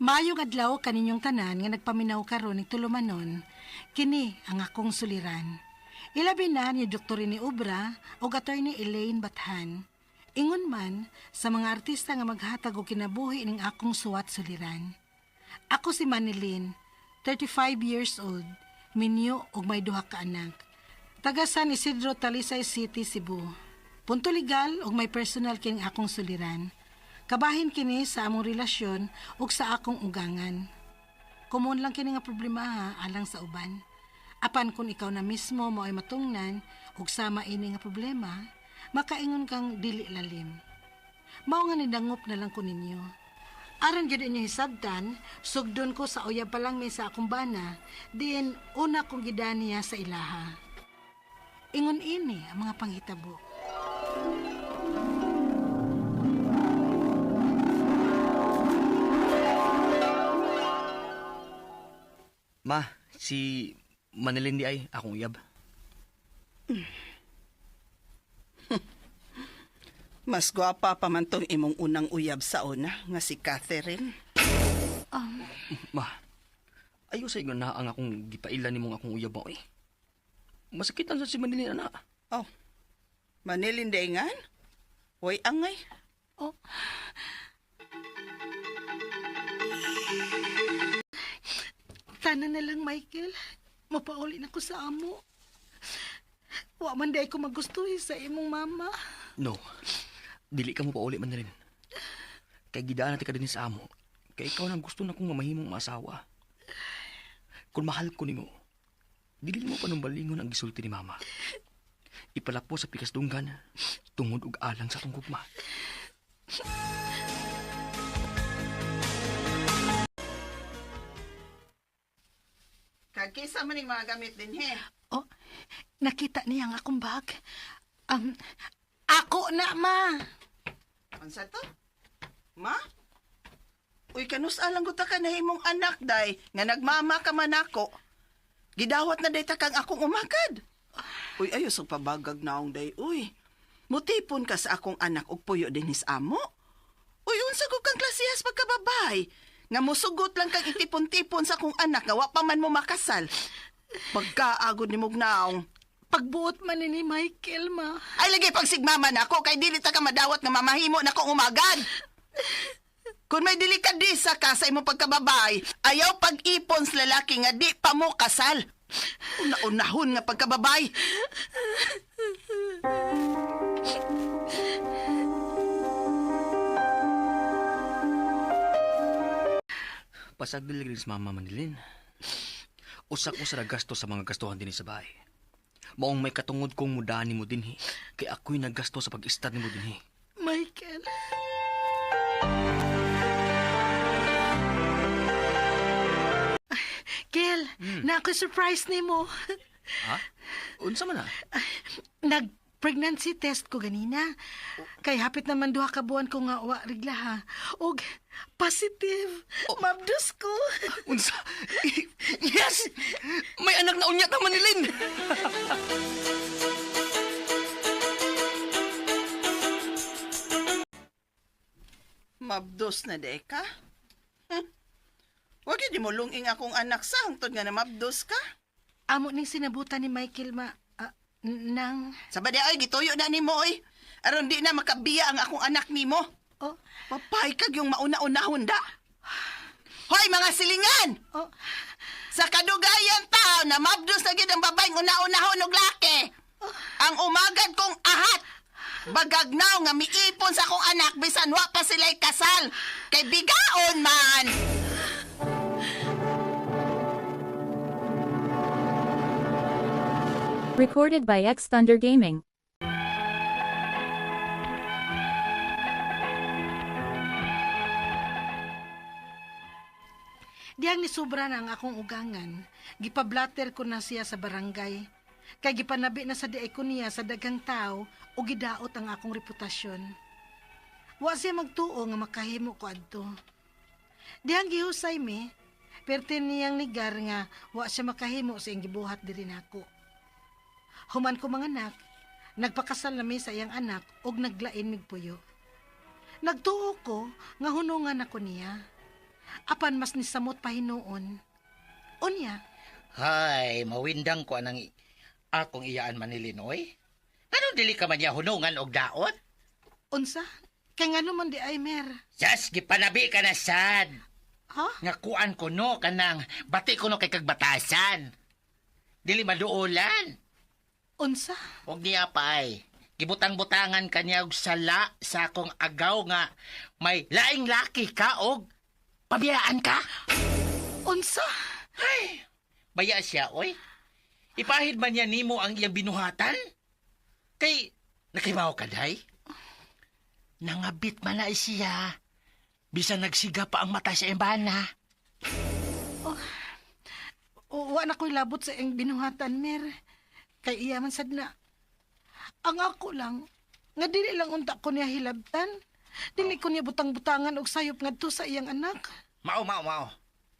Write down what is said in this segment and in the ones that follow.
Mayong adlaw kaninyong tanan nga nagpaminaw karon ning tulumanon, kini ang akong suliran. Ilabi na ni Dr. ni Obra o Attorney Elaine Bathan. Ingon man sa mga artista nga maghatag og kinabuhi ning akong suwat suliran. Ako si Manilyn, 35 years old, minyo og may duha ka anak. Taga San Isidro, Talisay City, Cebu. Punto legal og may personal kining akong suliran. Kabahin kini sa among relasyon ug sa akong ugangan. Common lang kini nga problema alang sa uban. Apan kung ikaw na mismo mo ay matungnan ug sama ini nga problema, makaingon kang dili lalim. Mao nga nidangop na lang ko ninyo. Aron gyud inyo hisabtan, sugdon ko sa uyab pa lang may sa akong bana, diin una kong gidaniya sa ilaha. Ingon ini ang mga panghitabo. Ma, si Manilyn di ay akong uyab. Mas gwapa pa man tong imong unang uyab sa una, nga si Catherine. Ma, ayaw sa inyo na ang akong gipailan nimong akong uyab mo eh. Masakitan sa si Manilyn, ana. Oh, Manilindengan? Hoy, angay. Oh. Tanan na lang, Michael. Mapauli na ko sa amo. Wa man day ko magustuhin sa imong mama. No, dili ka mo pa uli, Manilyn. Kay gidaan natin ka din sa amo. Kay ikaw nang gusto na kong mamahimong maasawa. Kung mahal ko nimo, dili mo pa nung balingon ang gisulti ni mama. Ipalapo sa pikas dunggan, tungod ug alang sa atong gugma. Kagkisa man yung mga gamit din, he. Oh, nakita niya ang akong bag. Ako na, ma. Ansa to? Ma? Uy, kanus alang guta ka na himong anak, day. Nga nagmama ka man ako. Gidawat na day takang akong umakad. Uy, ayos ang pabagag naong day. Uy, mutipon ka sa akong anak og puyo din his amo. Uy, unsa ko kang klasihas pagkababay. Nga musugot lang kang itipon-tipon sa akong anak nga wa pa man mo makasal. Pagkaagod ni mong naong. Pagbuot man ni Michael, ma. Ay, lagi pagsigmaman ako kay dili ta ka madawat nga mamahimo na kong umagad. Kung may delikadisa ka sa imong pagkababay, ayaw pag-ipon sa lalaki nga di pa mo kasal. Una-unahon nga pagkababay. Pasagdil rin sa mama, Manilyn. Usak ko sa gasto sa mga gastuhan din sa bahay. Maong may katungod kong mudani mo din, kay ako'y naggasto sa pag-istad ni mo din. Michael. Kel, na ako surprise ni mo. Ha? Unsa man na? Nag-pregnancy test ko ganina. Kay hapit naman duha ka buwan ko nga wa rigla ha. Og positive. Mabdus ko. Unsa? Yes! May anak na unya ka, Manilyn! Mabdos na de ka? Wag di mo lunging akong anak sa hangtod nga na mabdos ka. Amo ning sinabutan ni Michael nang... Sabadi ay gituyo na nimo oy. Aron di na makabiya ang akong anak nimo. Oh, Papay kag yung mauna-unahon da. Hoy mga silingan! oh, Sa kadugayan tao na mabdos na gid ang babaeng una-unahon og laki. Ang umagad kong ahat. Bagagnaw nga miipon sa akong anak bisan wa pa sila'y kasal. Kay bigaon man. Recorded by X Thunder Gaming. diyang nisubra na ang akong ugangan. Gipablatter ko na siya sa barangay. Kay gipanabi na sa diay ko niya sa daghang tao o gidaot ang akong reputasyon. Wa siya magtuo nga makahimo ko adto. Diyang gihusay mi, pertin niyang nigar nga wa siya makahimo sa iyang gibuhat diri nako. Human ko manganak, nagpakasal na mi sa iyang anak og naglain mig puyo. Nagtuo ko nga hunungan ako niya. Apan mas nisamot pa hinuon. Unya, Hay, mawindang ko anang akong iyaan manilinoy. Ano dili ka man niya hunungan og daot? unsa? Kay nga naman di ay mer. Jas, gipanabi ka na sad. Ha? Nga kuan ko no, kanang bati ko no kay kagbatasan. Dili maduolan. Unsa? Og niya pa ay. Gibutang-butangan kanya og sala sa akong agaw nga may laing laki ka og pabiyaan ka. Unsa? Ay, baya siya, oy. Ipahid man niya nimo ang iyang binuhatan? Kay, nakimaw ka, day? Nangabit man na siya. Bisa nagsiga pa ang mata sa embana. Wa na ko'y labot sa iyang binuhatan, mer. Kay iya man sad na. Ang ako lang, nga dili lang unta ko niya hilabtan. Dili ko niya butang-butangan og sayop ngadto sa iyang anak. Mao.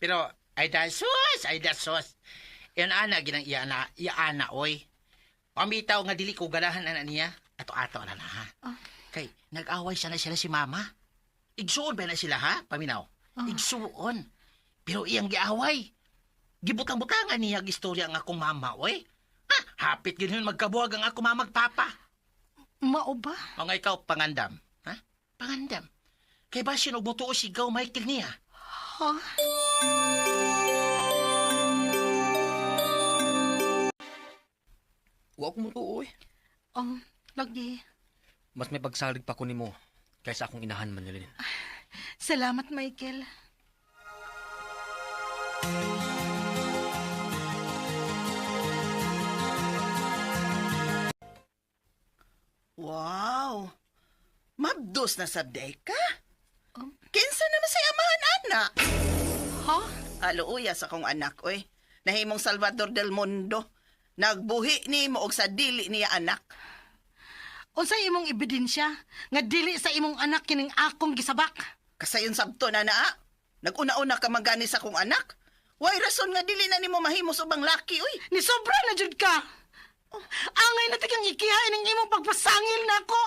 Pero, ay dasos. Yan ana, ginang iya ana, oy. Pamitaw nga dili ko ganahan ana niya. Ato-ato na ha. Kay, nag-away sana sila si mama. Igsuon ba na sila, ha? Paminaw. Igsuon. Pero iyang giaway. Gibutang-butangan niya gistorya ang akong mama, oy. Ha? Hapit yun magkabuhag ang akong mama magpapa. Mao ba? O nga ikaw, pangandam. Ha? Pangandam. Kay ba siya nagbutuo sigaw Michael niya? Ha? Wa ko mo tuoy. Lagi. Mas may pagsalig pa ko nimo kaysa akong inahan Manilin. Salamat, Michael. Wow! Mabdos na sabday ka? Um, Kinsa naman say amahan, anak? Ha? Aluuya sa kong anak, oy. Nahimong Salvador del Mundo. Nagbuhi ni mo og sa dili niya anak. Unsay imong ebidensya nga dili sa imong anak kining akong gisabak? Kasayon sabto na naa. Nag-una-una ka magani sa kong anak. Way rason nga dili na nimo mahimos ubang laki, oy. Ni sobra na jud ka. Angay na tigang ikihain ng imong pagpasangil nako.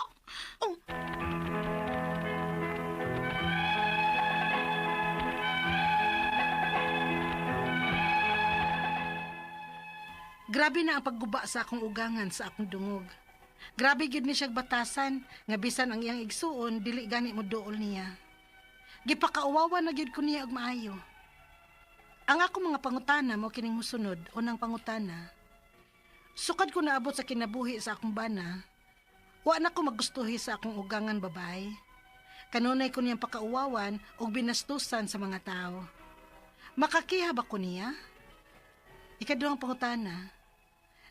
Grabe na ang pagguba sa akong ugangan sa akong dungog. Grabe gid ni siyang batasan nga bisan ang iyang igsuon dili gani mo duol niya. Gipakauwawa na gyud ko niya og maayo. Ang akong mga pangutana mo kining mosunod, unang pangutana. Sukad ko naabot sa kinabuhi sa akong bana, wa na ko magustuhi sa akong ugangan babay. Kanunay ko niyang pakauwawan og binastusan sa mga tao. Makakiha ba ko niya? Ikaduhang pangutana.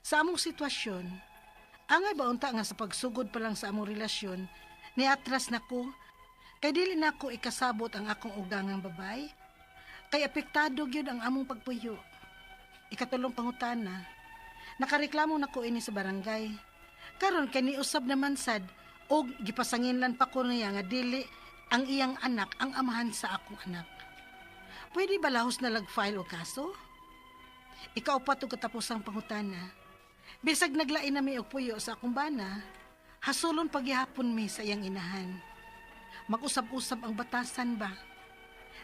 Sa among sitwasyon, angay ba unta nga sa pagsugod pa lang sa among relasyon, niatras na ko, kay dili na ko ikasabot ang akong ugangang babay, kay apektado gyud ang among pagpuyo. Ikatulong pangutana. Nakareklamo na ko ini sa barangay. Karon kay niusab naman sad og gipasanginlan pa ko niya nga dili ang iyang anak ang amahan sa akong anak. Pwede ba lahos na lag-file o kaso? Ikaw pa to katapusang pangutana. Bisag naglain na mi og puyo sa akong bana, hasulon paghihapon mi sa iyang inahan. Mag-usab-usab ang batasan ba?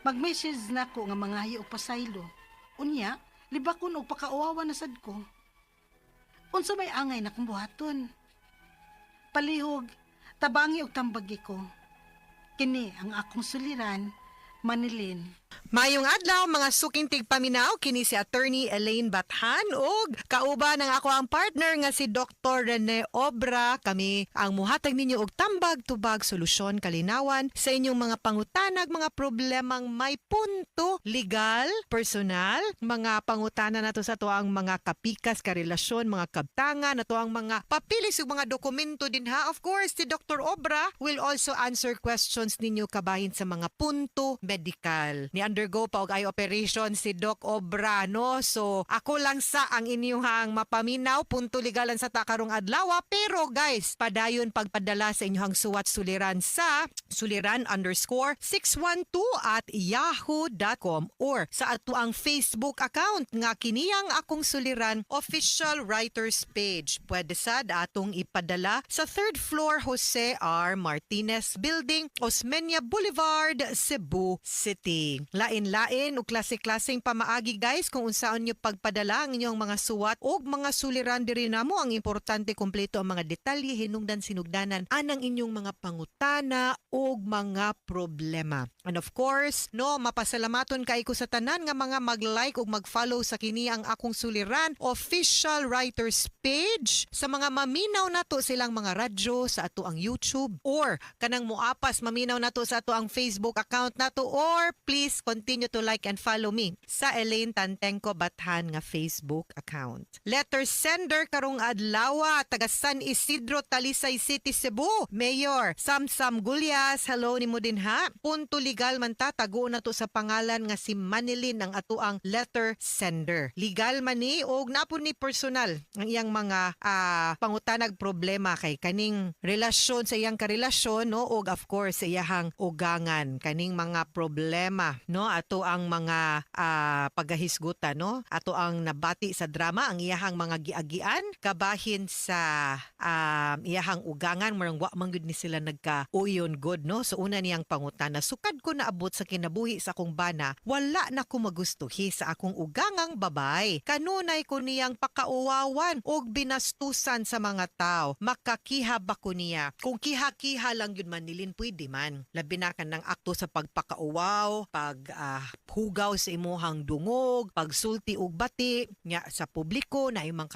Mag-message na ko nga mangahi og pasaylo. Unya, libakon og pakauwawa na sad ko. Unsa may angay na kong buhaton? Palihog, tabangi og tambagi ko. Kini ang akong suliran, Manilin. Mayong adlaw mga suking tigpaminaw kini si Attorney Elaine Bathan ug kauban ng ako ang partner nga si Dr. Rene Obra. Kami ang muhatag ninyo og tambag tubag solusyon kalinawan sa inyong mga pangutanag, mga problemang may punto, legal, personal, mga pangutana nato sa to ang mga kapikas ka relasyon, mga kabtangan nato ang mga papilis ug mga dokumento din ha. Of course, si Dr. Obra will also answer questions ninyo kabahin sa mga punto medical. Ni-undergo pa og eye operation si Doc Obra, no? So, ako lang sa ang inyong mapaminaw, punto legalan sa takarong adlaw. Pero guys, padayon pagpadala sa inyong suwat suliran sa suliran_612@yahoo.com or sa ato ang Facebook account nga kiniyang akong suliran official writers page. Pwede sad atong ipadala sa 3rd floor Jose R. Martinez Building, Osmeña Boulevard, Cebu City. lain-lain o klase-klaseng pamaagi guys kung unsaon nyo pagpadala ang inyong mga suwat o mga suliran diri namo. Ang importante kompleto ang mga detalye hinungdan sinugdanan anang inyong mga pangutana o mga problema. And of course, no, mapasalamaton kay ko sa tanan nga mga mag-like o mag-follow sa kini ang akong suliran official writers page. Sa mga maminaw nato silang mga radyo sa ato ang YouTube or kanang muapas maminaw nato sa ato ang Facebook account nato, or please continue to like and follow me sa Elaine Tantenko Bathan nga Facebook account. Letter sender karong adlaw taga San Isidro, Talisay City, Cebu. Mayor Samsam Gulyas, hello nimo din ha. Punto legal man ta, tago na to sa pangalan nga si Manilin ang ato ang letter sender. Legal man ni og napon ni personal ang iyang mga pangutanag problema kay kaning relasyon sa iyang karelasyon, no, og of course sa iyahang ugangan kaning mga problema, no, ato ang mga pagahisgutan, no, ato ang nabati sa drama ang iyahang mga giagian kabahin sa iyahang ugangan marang wa man gud ni sila nagka-uyon good, no. So una niyang pangutana, sukad ko naabot sa kinabuhi sa akong bana, wala na ko magustuhi sa akong ugangang babay. Kanunay ko niyang pakauwawan og binastusan sa mga tao. Makakiha ba ko niya? Kung kiha-kiha lang yun Manilin, pwede man. Labi na ka ng akto sa pagpakauwaw, paghugaw sa imuhang dungog, pagsulti og bati nya sa publiko na imong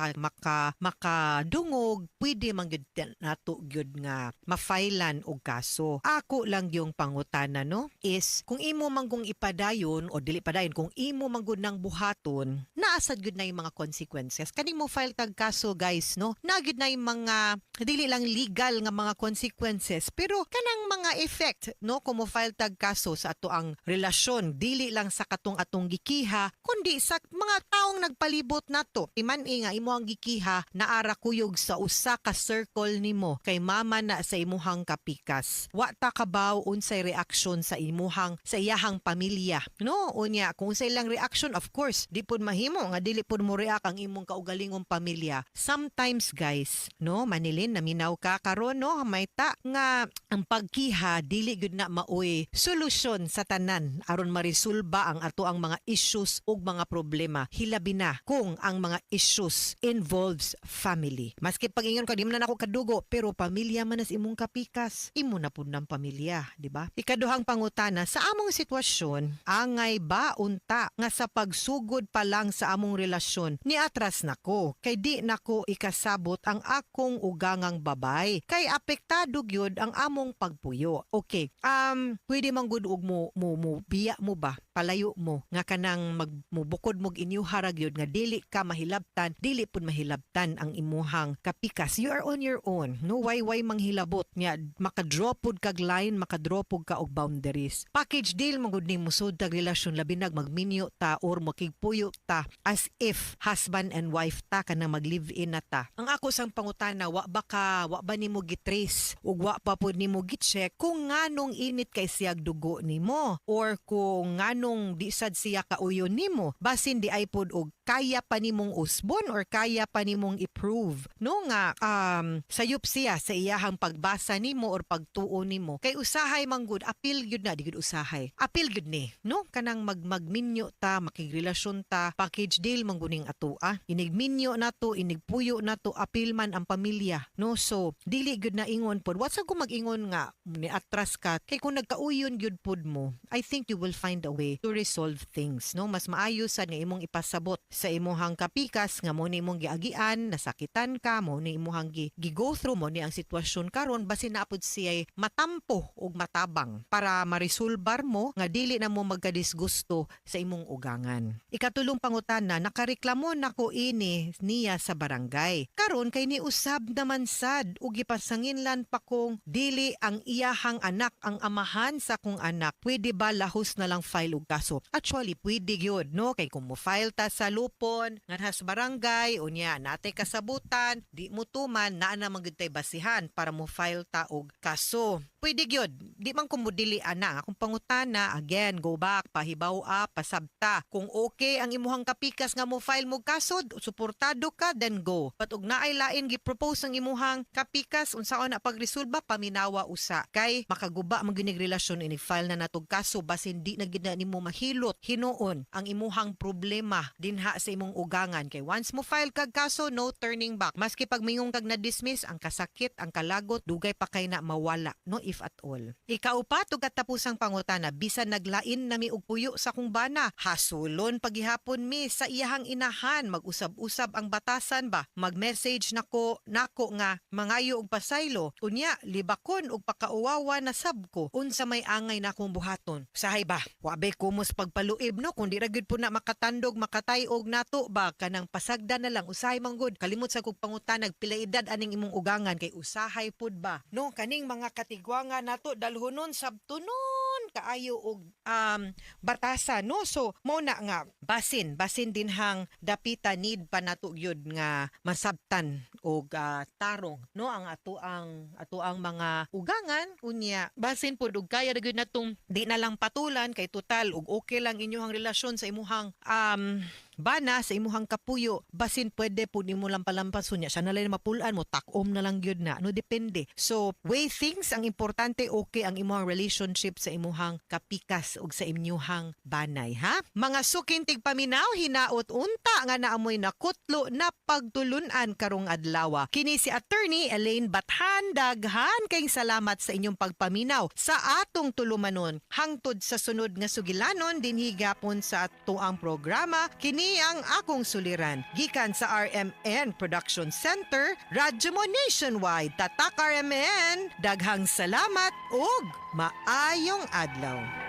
makadungog, pwede man gyud nato gyud nga mafailan og kaso. Ako lang yung pangutana, no, is kung imo manggong ipadayon o dili padayon, kung imo manggod nang buhaton, naasad gyud na yung mga consequences. Kaning mo file tag kaso guys, no, nagyud na yung mga dili lang legal nga mga consequences, pero kanang mga effect, no, kung mo file tag kaso sa ato ang relasyon, dili lang sa katong atong gikiha, kundi sa mga taong nagpalibot nato. Iman nga imo ang gikiha naara kuyog sa usa ka circle nimo kay mama na sa imuhang kapikas. Wa ta kabaw unsay reaksyon sa imuhang sa iyahang pamilya, no, unya kung sa ilang reaction, of course di pud mahimo nga dili pud mo react ang imong kaugalingong pamilya. Sometimes guys, no, Manilin, naminaw ka karon, no, may ta nga ang pagkiha dili gyud na maoy solusyon sa tanan aron marisolba ang ato ang mga issues ug mga problema, hilabi na kung ang mga issues involves family. Maski pag-ingon ka di man na ako kadugo, pero pamilya man as imong kapikas, imo na pud ng pamilya, di ba? Ikaduhang pangutana, sa among sitwasyon, angay ba unta nga sa pagsugod pa lang sa among relasyon ni atras nako kay di nako ikasabot ang akong ugangang babay kay apektado gyud ang among pagpuyo. Okay, pwede man gud og mo biya mo ba, palayo mo nga kanang mubukod mog inyo harag yun nga dili ka mahilabtan, dili pud mahilabtan ang imuhang kapikas. You are on your own, no, why manghilabot nya, makadraw pud kag line, makadraw pud ka og boundaries. Package deal magud ni musud tag relasyon, labi nag magminyo ta or makigpuyo ta as if husband and wife ta kanang mag-live in na ta. Ang ako sang pangutana, wa ba nimo gitrace ug wa pa pud nimo gi-check kung nganong init kay siyag dugo nimo or kung nganong di sad siya kauyon nimo, basin di ay pud og kaya pa nimong usbon or kaya pa nimong i-prove, no, nga sayop siya sa iyahang pagbasa nimo or pagtuo nimo. Kay usahay man gud, apil gyud na, di gyud usahay, apil gyud ni, no, kanang magminyo ta, makigrelasyon ta, package deal man guning ato, inigminyo nato, inigpuyo nato, apil man ang pamilya, no. So dili gyud na ingon pod, what's ko mag-ingon nga ni atras ka, kay kung nagkauyon gyud pod mo, I think you will find a way to resolve things, no. Mas maayo sa nga imong ipasabot sa imuhang kapikas nga mo ni imong giagian, nasakitan ka mo ni imuhang gi-go through mo ni ang sitwasyon karon, basin na pud siya matampo og matabang para marisolbar mo nga dili na mo magkadisgusto sa imong ugangan. Ikatulong pangutana, nakareklamo nako ini niya sa barangay. Karon kay ni usab naman sad ug gipasanginlan pa kong dili ang iyahang anak ang amahan sa kong anak. Pwede ba lahos na lang file og kaso? Actually pwede gyud, no, kay kung mo file ta sa lupon nganhas barangay unya natay kasabutan, di mo tuman naa na magud tay basihan para mo file ta og kaso. pwede gyud. Di man ko mudili ana akong pangutana, again, go back, pahibaw pasabta. Kung okay ang imuhang kapikas nga mo file mo kasod, suportado ka, then go. But ug naay lain gi-propose ang imuhang kapikas unsaon na pagresolba, paminawa usa. Kay makaguba man ginig relasyon ini file na natog kaso basin di na gid na nimo mahilot hinuon ang imuhang problema dinha sa imong ugangan. Kay once mo file kag kaso, no turning back. Maski pag mingong kag na-dismiss, ang kasakit, ang kalagot, dugay pa kay na mawala, no, if at all. Ikaupat ug katapusang pangutana, bisan naglain nami og puyo sa kong bana, hasulon paghihapon mi sa iyahang inahan, mag-usab-usab ang batasan ba, mag-message nako nga mangayo og pasaylo, unya libakon og pakauwawa na sabko, unsa may angay na akong buhaton. Sahay ba, wabe kumos pagpaluib, no, kundi ra gyud po na makatandog, makatayog nato ba, kanang pasagda na lang, usahay manggod, kalimot sa kong pangutanag, pila edad aning imong ugangan, kay usahay pud ba, no, kaning mga katigwanga nato, dalhonon sabtunon, kaayo og batasan, no, so mo na nga basin din hang dapita need pa nato gyud nga masabtan og tarong, no, ang atoang mga ugangan, unya basin pud og kaya gyud natong di na lang patulan, kay total og okay lang inyong relasyon sa imuhang bana, sa imuhang kapuyo, basin pwede po nimo lang palampason niya, siya na lang mapulaan mo, takom na lang gyud na, no, depende. So weigh things, ang importante okay ang imuhang relationship sa imuhang kapikas ug sa imuhang banay, ha? Mga sukintig paminaw, hinaot unta nga naamoy nakutlo na pagtulunan karong adlaw. Kini si Attorney Elaine Bathan, daghan kayong salamat sa inyong pagpaminaw sa atong tulumanon hangtod sa sunod nga sugilanon dinhi gapon sa atoang programa. Kini ang akong suliran gikan sa RMN Production Center, Radyo mo Nationwide. Tatak RMN, daghang salamat ug maayong adlaw.